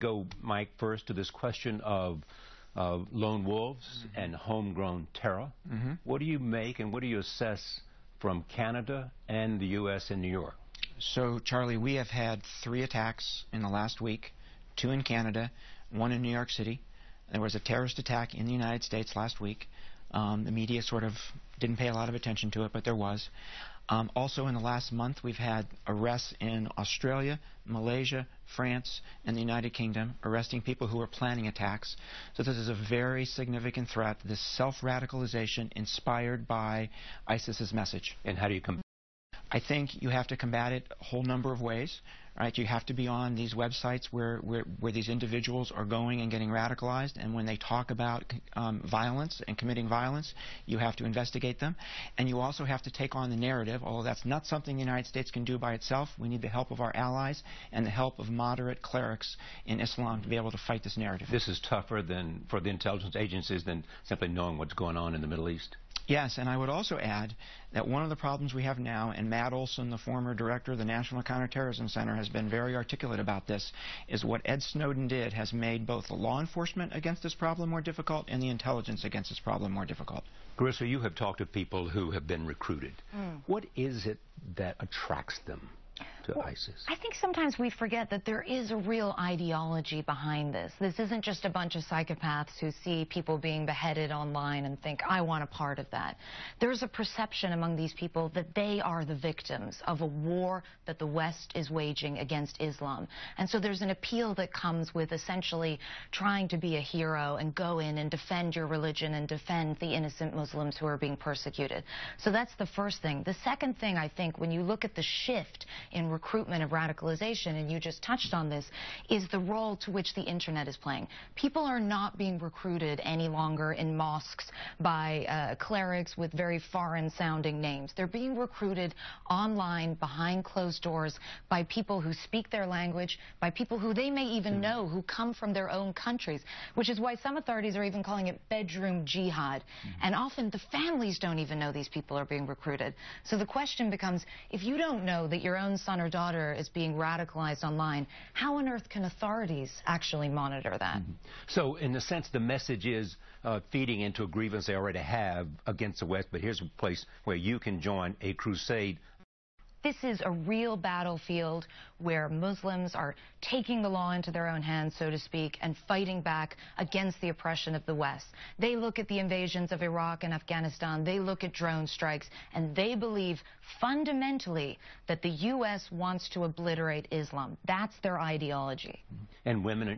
Go, Mike, first to this question of lone wolves and homegrown terror. What do you make and what do you assess from Canada and the U.S. and New York? So, Charlie, we have had 3 attacks in the last week, 2 in Canada, 1 in New York City. There was a terrorist attack in the United States last week. The media sort of didn't pay a lot of attention to it, but there was. Also, in the last month, we've had arrests in Australia, Malaysia, France, and the United Kingdom, arresting people who are planning attacks. So this is a very significant threat, this self-radicalization inspired by ISIS's message. And how do you combat? I think you have to combat it a whole number of ways. Right? You have to be on these websites where these individuals are going and getting radicalized, and when they talk about violence and committing violence, you have to investigate them. And you also have to take on the narrative, although that's not something the United States can do by itself. We need the help of our allies and the help of moderate clerics in Islam to be able to fight this narrative. This is tougher for the intelligence agencies than simply knowing what's going on in the Middle East. Yes, and I would also add that one of the problems we have now, and Matt Olson, the former director of the National Counterterrorism Center, has been very articulate about this, is what Ed Snowden did has made both the law enforcement against this problem more difficult and the intelligence against this problem more difficult. Carissa, you have talked to people who have been recruited. What is it that attracts them to ISIS? I think sometimes we forget that there is a real ideology behind this. This isn't just a bunch of psychopaths who see people being beheaded online and think, I want a part of that. There's a perception among these people that they are the victims of a war that the West is waging against Islam. And so there's an appeal that comes with essentially trying to be a hero and go in and defend your religion and defend the innocent Muslims who are being persecuted. So that's the first thing. The second thing, I think, when you look at the shift in recruitment of radicalization, and you just touched on this, is the role to which the internet is playing. People are not being recruited any longer in mosques by clerics with very foreign-sounding names. They're being recruited online, behind closed doors, by people who speak their language, by people who they may even know, who come from their own countries, which is why some authorities are even calling it bedroom jihad. And often the families don't even know these people are being recruited. So the question becomes, if you don't know that your own son or daughter is being radicalized online, how on earth can authorities actually monitor that? So in a sense, the message is feeding into a grievance they already have against the West, but here's a place where you can join a crusade. This is a real battlefield where Muslims are taking the law into their own hands, so to speak, and fighting back against the oppression of the West. They look at the invasions of Iraq and Afghanistan, they look at drone strikes, and they believe fundamentally that the U.S. wants to obliterate Islam. That's their ideology. And women